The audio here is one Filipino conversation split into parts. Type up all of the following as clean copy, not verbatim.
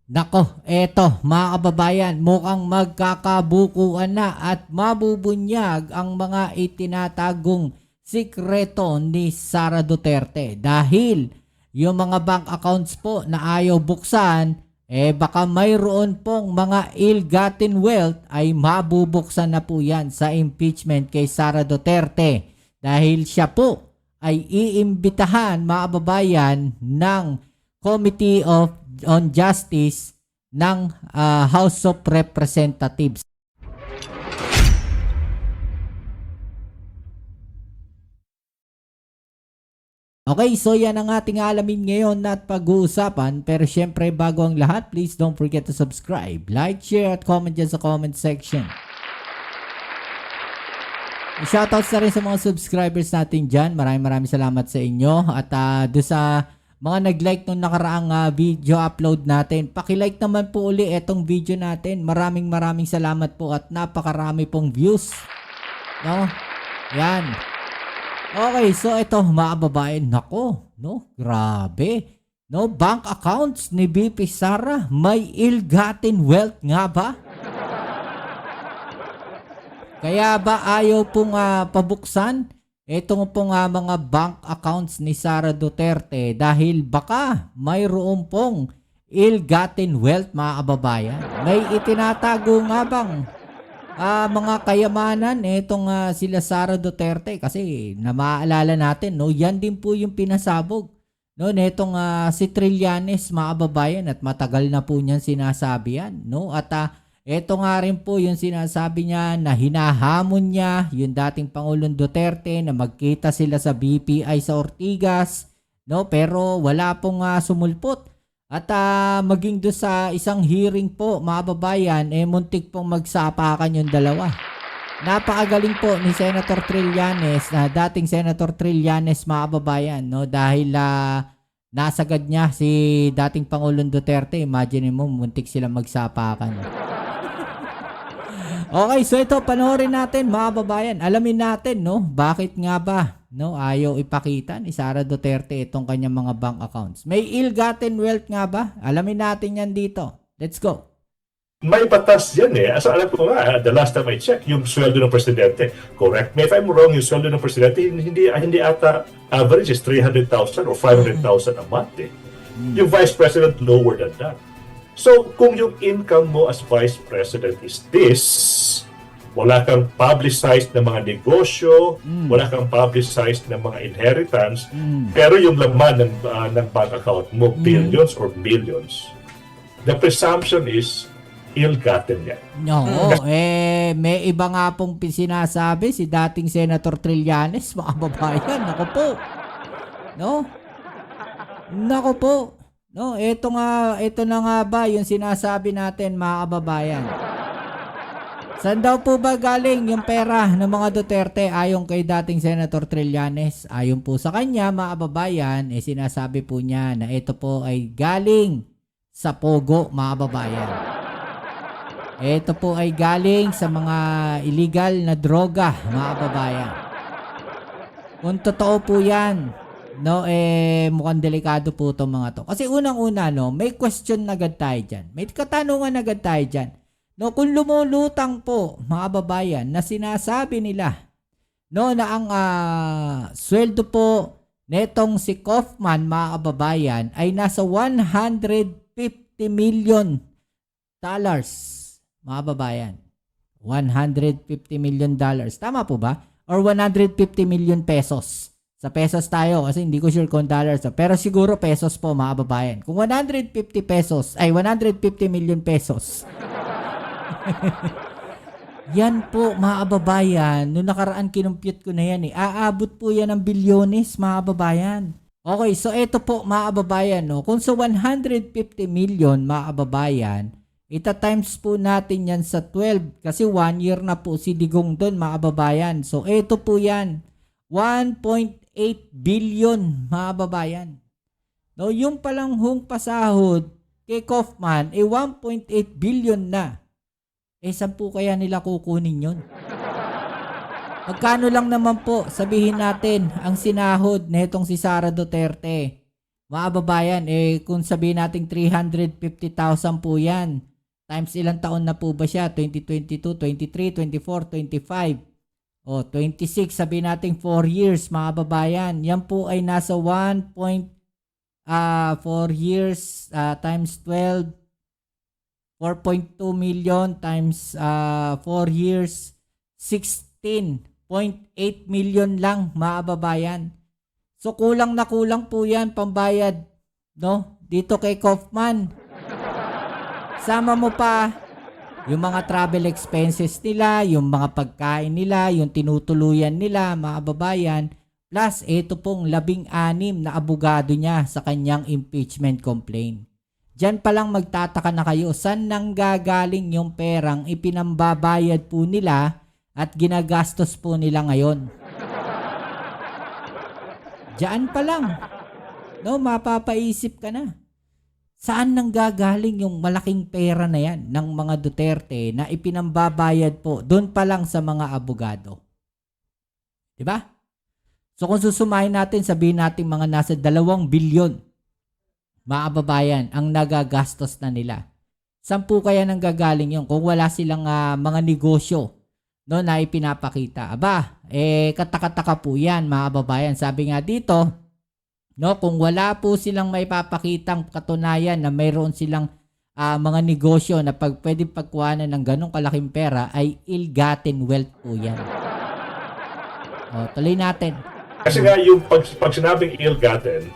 Nako, eto mga kababayan, mukhang magkakabukuan na at mabubunyag ang mga itinatagong sikreto ni Sara Duterte dahil yung mga bank accounts po na ayaw buksan, baka mayroon pong mga ill-gotten wealth ay mabubuksan na po yan sa impeachment kay Sara Duterte dahil siya po ay iimbitahan mga kababayan ng Committee on Justice ng House of Representatives. Okay, so yan ang ating alamin ngayon at pag-uusapan. Pero syempre, bago ang lahat, please don't forget to subscribe, like, share, at comment dyan sa comment section. Shoutouts na rin sa mga subscribers natin dyan. Maraming salamat sa inyo. At doon sa mga nag-like nung nakaraang video upload natin, pakilike naman po uli etong video natin. Maraming salamat po at napakarami pong views. No? Yan. Okay, so ito mga kababayan, nako, no? Grabe. No, bank accounts ni BP Sara may ill-gotten wealth nga ba? Kaya ba ayaw pong pabuksan itong pong mga bank accounts ni Sara Duterte dahil baka mayroon pong ill-gotten wealth mga kababayan? May itinatago nga bang mga kayamanan itong sila Sara Duterte? Kasi na maaalala natin, no, yan din po yung pinasabog, no, nitong si Trillanes mga kababayan, at matagal na po niyan sinasabi yan, no? At ito nga rin po yung sinasabi niya na hinahamon niya yung dating Pangulong Duterte na magkita sila sa BPI sa Ortigas, no? Pero wala pong sumulpot. At maging do sa isang hearing po mga kababayan, muntik pong magsapakan yung dalawa. Napakagaling po ni Senator Trillanes, dating Senator Trillanes mga kababayan, no? Dahil nasagad niya si dating Pangulong Duterte. Imagine mo, muntik silang magsapakan. Okay, so ito panoorin natin mga kababayan. Alamin natin, no, bakit nga ba, no, ayaw ipakita ni Sara Duterte itong kanyang mga bank accounts. May ill-gotten wealth nga ba? Alamin natin yan dito. Let's go. May batas yan eh. As alam ko nga, the last time I checked, yung sweldo ng presidente, correct me if I'm wrong, yung sweldo ng presidente, hindi ata average is 300,000 or 500,000 a month eh. Yung vice president lower than that. So, kung yung income mo as vice president is this, wala kang publicized na mga negosyo, wala kang publicized na mga inheritance, pero yung laman ng bank account mo, billions or millions, the presumption is ill-gotten yan. Oo, may iba nga pong sinasabi si dating Senator Trillanes, mga kababayan. Nako po. No? Nako po. No, ito na nga ba yung sinasabi natin mga kababayan? Saan daw po ba galing yung pera ng mga Duterte ayon kay dating Senator Trillanes? Ayon po sa kanya mga kababayan, sinasabi po niya na ito po ay galing sa Pogo mga kababayan. Ito po ay galing sa mga illegal na droga mga kababayan. Kung totoo po yan, no, mukhang delikado po itong mga to. Kasi unang-una, no, may question na agad tayo dyan. May katanungan agad tayo dyan. No, kung lumulutang po, mga babayan, na sinasabi nila, no, na ang sweldo po netong si Kaufman, mga kababayan, ay nasa $150 million. Mga babayan. $150 million. Tama po ba? Or 150 million pesos. Sa pesos tayo kasi hindi ko sure kung dollars. Pero siguro pesos po mga kababayan. Kung 150 million pesos. Yan po mga kababayan. Noong nakaraan kinumpute ko na yan eh. Aabot po yan ng bilyones mga kababayan. Okay, so ito po mga kababayan. No? Kung sa 150 million mga kababayan, ita-times po natin yan sa 12. Kasi 1 year na po si Digong doon mga kababayan. So ito po yan. 1.8 billion mga kababayan. No, yung palang hong pasahod kay Kaufman 1.8 billion na. Saan po kaya nila kukunin yun? Magkano lang naman po sabihin natin ang sinahod netong si Sara Duterte? Mga kababayan, kung sabihin natin 350,000 po yan, times ilang taon na po ba siya? 2022, 23, 24, 25. O, 26, sabihin natin 4 years, mga kababayan. Yan po ay nasa 4 years times 12, 4.2 million times 4 years, 16.8 million lang, mga kababayan. So kulang na kulang po yan pambayad, no? Dito kay Kaufman. Sama mo pa yung mga travel expenses nila, yung mga pagkain nila, yung tinutuluyan nila, mga kababayan. Plus, ito pong 16 na abogado niya sa kanyang impeachment complaint. Diyan pa lang magtataka na kayo, saan nanggagaling yung perang ipinambabayad po nila at ginagastos po nila ngayon? Diyan pa lang, no, mapapaisip ka na. Saan nanggagaling yung malaking pera na yan ng mga Duterte na ipinambabayad po doon pa lang sa mga abogado? Diba? So kung susumahin natin, sabihin natin mga nasa 2 bilyon, mga kababayan, ang nagagastos na nila. Saan po kaya nanggagaling yun kung wala silang mga negosyo, no, na ipinapakita? Aba, katakataka po yan, mga kababayan. Sabi nga dito, no, kung wala po silang maipapakitang katunayan na mayroon silang mga negosyo na pwedeng pagkuhanan ng ganong kalaking pera, ay ill-gotten wealth po yan. O, tuloy natin. Kasi nga yung pag sinabing ill-gotten,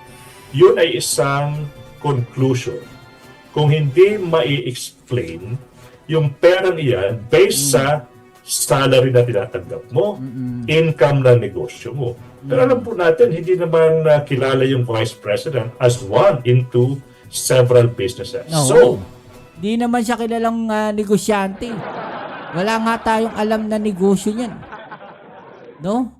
yun ay isang conclusion. Kung hindi mai-explain yung perang iyan based sa salary na tinatanggap mo, income na negosyo mo. Pero alam po natin, hindi naman kilala yung Vice President as one into several businesses. No. So, di naman siya kilalang negosyante. Wala nga tayong alam na negosyo niyan. No?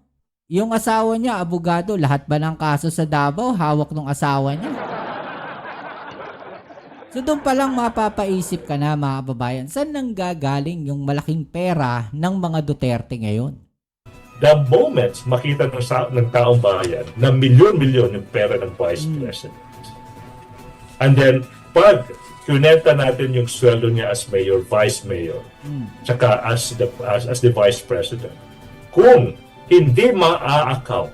Yung asawa niya, abogado, lahat ba ng kaso sa Davao, hawak ng asawa niya? So doon pa lang mapapaisip ka na, mga kababayan, saan nanggagaling yung malaking pera ng mga Duterte ngayon? the moment makita ng taong bayan na milyon-milyon yung pera ng Vice President. And then, pag kunenta natin yung sweldo niya as mayor, vice mayor, tsaka as the Vice President, kung hindi ma-account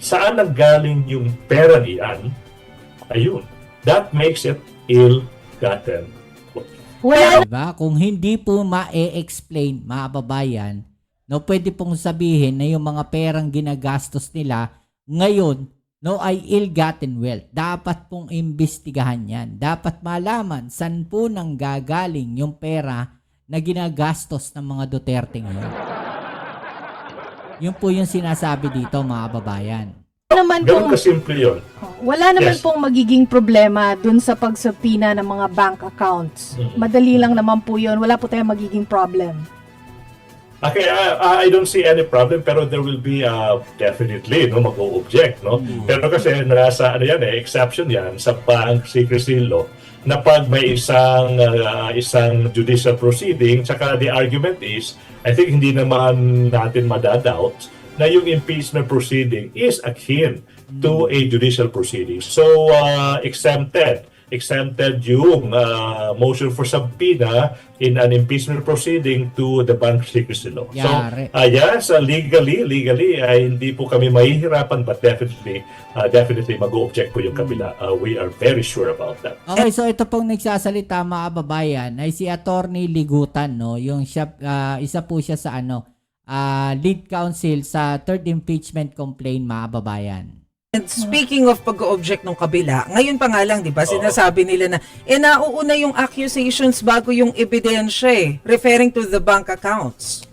saan nanggaling yung pera niyan, ayun, that makes it ill-gotten. Wala. Diba? Kung hindi po ma-explain, mga kababayan, no, pwede pong sabihin na yung mga perang ginagastos nila ngayon, no, ay ill-gotten wealth. Dapat pong imbestigahan yan. Dapat malaman saan po nang gagaling yung pera na ginagastos ng mga Duterte ngayon. Yun po yung sinasabi dito, mga kababayan. Naman Ganun pong, kasimple yun. wala naman Yes. pong magiging problema dun sa pagsapina ng mga bank accounts. Madali lang naman po yun. Wala po tayong magiging problem. Okay, I don't see any problem, pero there will be definitely mag-o-object, no? Pero kasi nasa exception yan sa bank secrecy law na pag may isang judicial proceeding, tsaka the argument is, I think hindi naman natin madadoubt na yung impeachment proceeding is akin to a judicial proceeding. So exempted yung motion for subpoena in an impeachment proceeding to the bank secrecy law. Yari. So, yes, legally, hindi po kami mahihirapan, but definitely mag-o-object po yung kabila. We are very sure about that. Okay, so ito pong nagsasalita, mga kababayan, ay si Attorney Ligutan, no? Yung siya, isa po siya sa lead counsel sa third impeachment complaint, mga kababayan. And speaking of pag-object ng kabila, ngayon pa nga lang, di ba, sinasabi nila na, nauuna yung accusations bago yung ebidensya referring to the bank accounts.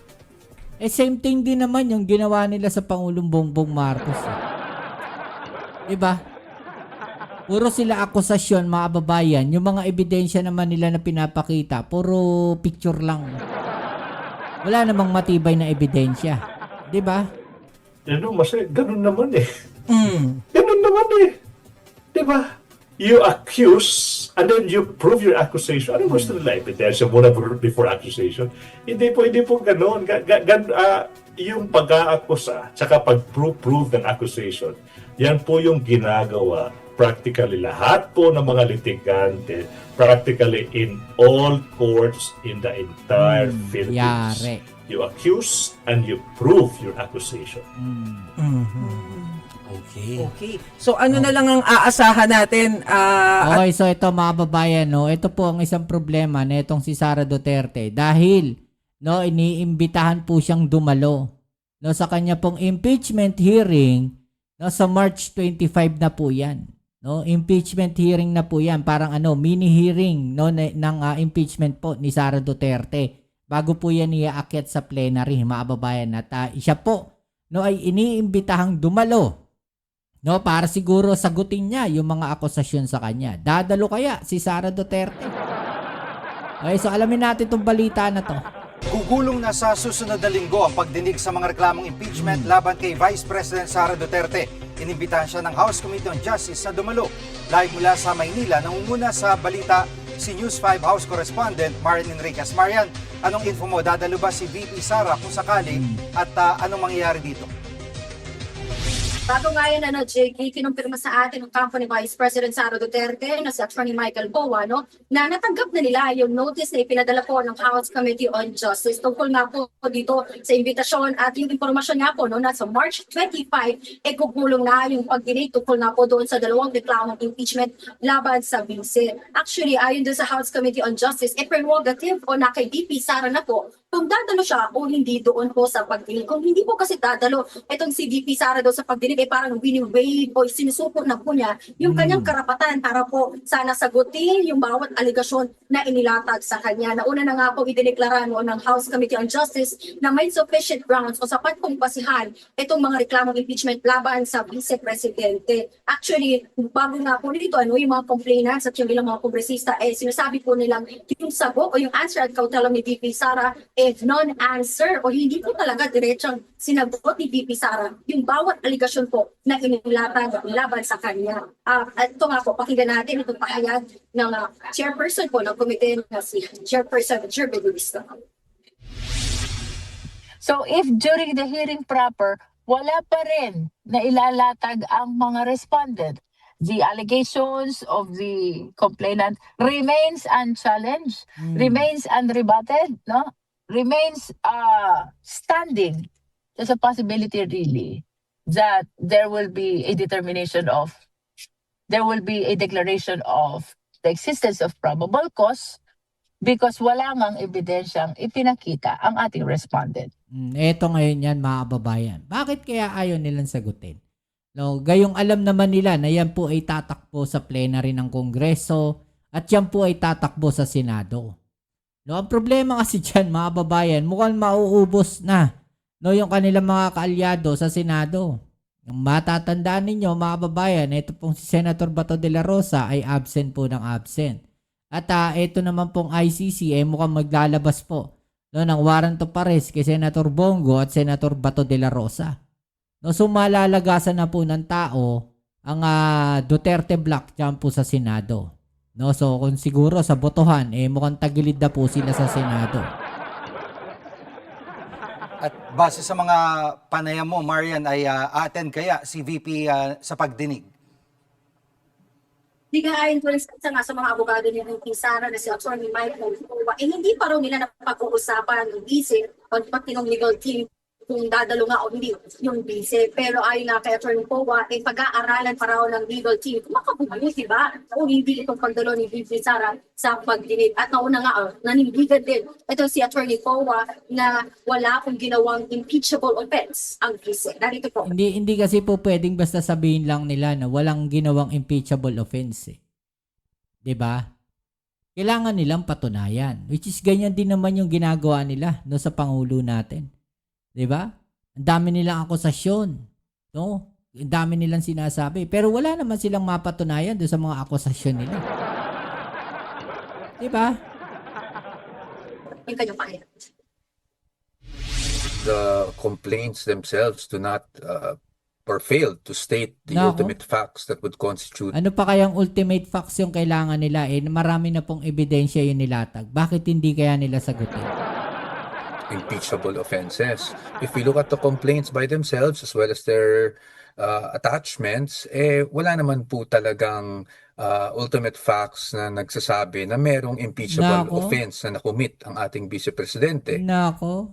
Same thing din naman yung ginawa nila sa Pangulong Bongbong Marcos. Diba? Puro sila akusasyon, mga kababayan. Yung mga ebidensya naman nila na pinapakita, puro picture lang. Wala namang matibay na ebidensya. Diba? Ganun naman eh. Ganun naman eh. Diba? You accuse and then you prove your accusation. Ano gusto nila? Ebidensya muna before accusation? Hindi po ganun. Yung pag-aakusa tsaka pag-prove ng accusation, yan po yung ginagawa practically lahat po ng mga litigante, practically in all courts in the entire Philippines. Yari. You accuse and you prove your accusation. Okay. Okay. So ano na lang ang aasahan natin? Okay, so ito mga babayan, no, ito po ang isang problema na itong si Sara Duterte dahil no, iniimbitahan po siyang dumalo no, sa kanya pong impeachment hearing no, sa March 25 na po yan. No, impeachment hearing na po yan, parang mini hearing no, ng impeachment po ni Sara Duterte bago po yan iaakyat sa plenary mga babayan at siya po no, ay iniimbitahang dumalo no, para siguro sagutin niya yung mga akusasyon sa kanya. Dadalo kaya si Sara Duterte? Okay, so alamin natin itong balita na to. Gugulong na sa susunod na linggo ang pagdinig sa mga reklamong impeachment laban kay Vice President Sara Duterte. Inimbitahan siya ng House Committee on Justice sa dumalo. Live mula sa Maynila, nangunguna sa balita si News 5 House Correspondent Marian Enriquez. Marian, anong info mo? Dadalo ba si VP Sara kung sakali at anong mangyayari dito? Bago nga yan, JK, kinumpirma sa atin ng kampo ni Vice President Sara Duterte na si Attorney Michael Boa, na natanggap na nila yung notice na ipinadala po ng House Committee on Justice tungkol nga po dito sa imbitasyon at yung informasyon nga po na sa March 25, gugulong na yung pagdinig tungkol nga po doon sa dalawang reklamong impeachment laban sa Vice. Actually, ayon doon sa House Committee on Justice, prerogative o na kay VP Sara na po kung dadalo siya o hindi doon po sa pagdinig. Kung hindi po kasi dadalo, itong si VP Sara doon sa pagdinig ay parang wini-waive o sinusupor na po niya yung kanyang karapatan para po sana sagutin yung bawat aligasyon na inilatag sa kanya. Nauna na nga po idineklara ng House Committee on Justice na may sufficient grounds o sapat pong basihan itong mga reklamong impeachment laban sa Vice Presidente. Actually, bago nga po nito, yung mga complainants at yung ilang mga kongresista, sinasabi po nilang yung sagot o yung answer at kautalong ni VP Sara non-answer o hindi po talaga diretsong sinagot ni VP Sara yung bawat aligasyon po na inilatag laban sa kanya. At ito nga po, pakinggan natin itong pahayag ng chairperson po ng komite na si Chairperson Jerby Luisto. So if during the hearing proper, wala pa rin na ilalatag ang mga respondent, the allegations of the complainant remains unchallenged, remains unrebutted, remains standing. There's a possibility really that there will be a declaration of the existence of probable cause because wala ngang ebidensyang ipinakita ang ating respondent. Eto ngayon yan mga kababayan. Bakit kaya ayaw nilang sagutin? No, gayong alam naman nila na yan po ay tatakbo sa plenary ng Kongreso at yan po ay tatakbo sa Senado. No, ang problema kasi dyan mga kababayan, mukhang mauubos na yung kanilang mga kaalyado sa Senado. Yung matatandaan ninyo mga kababayan, ito pong si Senator Bato de la Rosa ay absent po ng absent. At ito naman pong ICC ay mukhang maglalabas po ng warrant of arrest kay Senator Bongo at Senator Bato de la Rosa. No, so malalagasan na po ng tao ang Duterte Block dyan po sa Senado. No, so kung siguro sa botohan, mukhang tagilid na po sila sa Senado. At base sa mga panayam mo, Marian, ay attend kaya si VP sa pagdinig? Hindi nga ayon po rin sa mga abogado ni VP Sara na si Attorney Michael Boa, hindi pa raw nila napag-uusapan ng vice o pati ng legal team kung dadalo nga o hindi yung vice. Pero ayon nga kay Attorney Boa, pag-aaralan pa raw ng legal team kung makabubuti ba o hindi itong pagdalo ni VP Sara sa pagdinig. At nauna nga, nanindigan din ito si Attorney Boa na wala pong ginawang impeachable offense ang vice. Narito po. Hindi kasi po pwedeng basta sabihin lang nila na walang ginawang impeachable offense. 'Di ba? Kailangan nilang patunayan. Which is ganyan din naman yung ginagawa nila sa Pangulo natin. 'Di ba? Ang dami nilang akusasyon, no? Ang dami nilang sinasabi, pero wala naman silang mapatunayan doon sa mga akusasyon nila. 'Di ba? Yung kanyang pahayag. The complaints themselves do not or fail to state the Nako. ultimate facts that would constitute Ano pa kayang ultimate facts yung kailangan nila? Marami na pong ebidensya yung nilatag. Bakit hindi kaya nila sagutin? impeachable offenses. If we look at the complaints by themselves as well as their attachments, wala naman po talagang ultimate facts na nagsasabi na merong impeachable Nako. offense na nakumit ang ating Vice Presidente. Nako.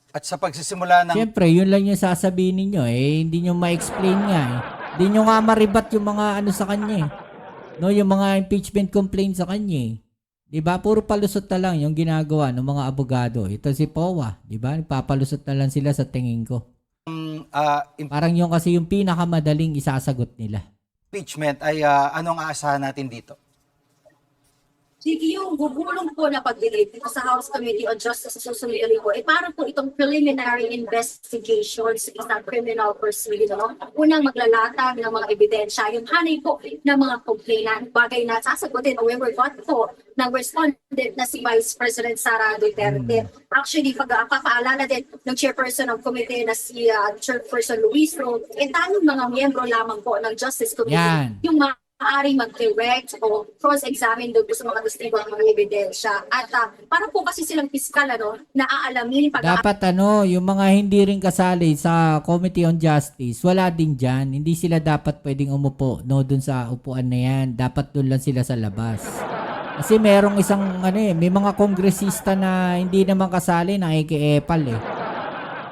At sa pagsisimula ng Siyempre, yun lang yung sasabihin ninyo hindi nyo ma-explain nga Hindi nyo nga maribat yung mga ano sa kanya No, yung mga impeachment complaints sa kanya 'Di ba? Puro palusot na lang yung ginagawa ng mga abogado. Ito si POA, 'di ba? Papalusot na lang sila sa tingin ko. Parang yung kasi yung pinakamadaling isasagot nila. impeachment ay anong aasahan natin dito? Sige, yung gugulong po na pagdilig dito sa House Committee on Justice sa susunod po, parang po itong preliminary investigations sa isang criminal proceeding, no? Unang maglalatag ng mga ebidensya, yung hanay po ng mga complainant, bagay na sasagutin o got po ng respondent na si Vice President Sara Duterte. Actually, papaalala din ng chairperson ng committee na si Chairperson Luis Ro, tanging mga miyembro lamang po ng Justice Committee, Yan. yung maaaring mag-direct o cross-examine doon sa mga testigo ng mga ebidensya. At para po kasi silang piskal, na aalamin Dapat yung mga hindi rin kasali sa Committee on Justice, wala din dyan. Hindi sila dapat pwedeng umupo dun sa upuan na yan. Dapat dun lang sila sa labas. Kasi merong isang may mga kongresista na hindi naman kasali na ikiepal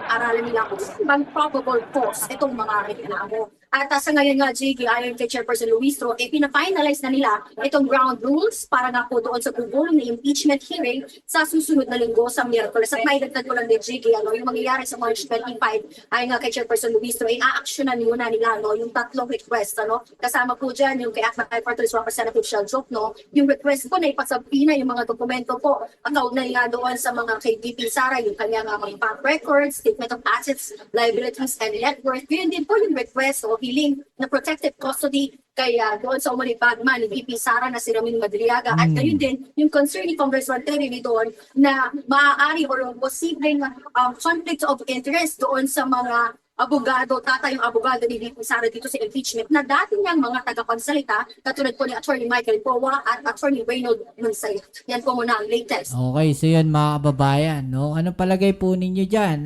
aralan nila kung bang probable cause itong mga reklamo. At sa ngayon nga, Jiggy, ayon kay Chairperson Luis Ro, pina-finalize na nila itong ground rules para nga po doon sa gugulong na impeachment hearing sa susunod na linggo sa Miyerkules. At may dagdag ko lang din, Jiggy, yung mangyayari sa March 25, ayon nga kay Chairperson Luis Ro, a-actionan muna nila yung tatlong request. Kasama po dyan yung kay Akmatay Parties Representative Shell Jokno, yung request po na ipasabina yung mga dokumento po kaugnay nga doon sa mga kay VP Sara, yung kanyang mga bank records, statement of assets, liabilities, and net worth. Yun din po yung request o hiling na protective custody kaya doon sa umulipagman ni VP Sara na si Ramin Madriaga. At gayon din yung concern ni Congressman Terry doon na maaari o yung posibleng conflict of interest doon sa mga abogado, yung abogado ni VP Sara dito sa impeachment na dati niyang mga tagapagsalita katulad po ni Attorney Michael Powa at Attorney Reynold Mansay. Yan po muna ang latest. Okay, so yan mga kababayan. Anong palagay po ninyo dyan?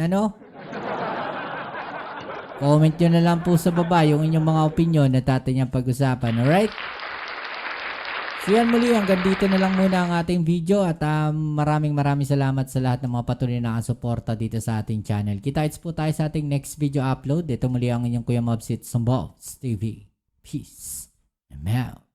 Comment nyo na lang po sa baba yung inyong mga opinion na tatanyang pag-usapan. Alright? So yan muli, hanggang dito na lang muna ang ating video at maraming salamat sa lahat ng mga patuloy na nakasuporta dito sa ating channel. Kita-kits po tayo sa ating next video upload. Ito muli ang inyong Kuya Mobsit Sumbos TV. Peace. I'm out.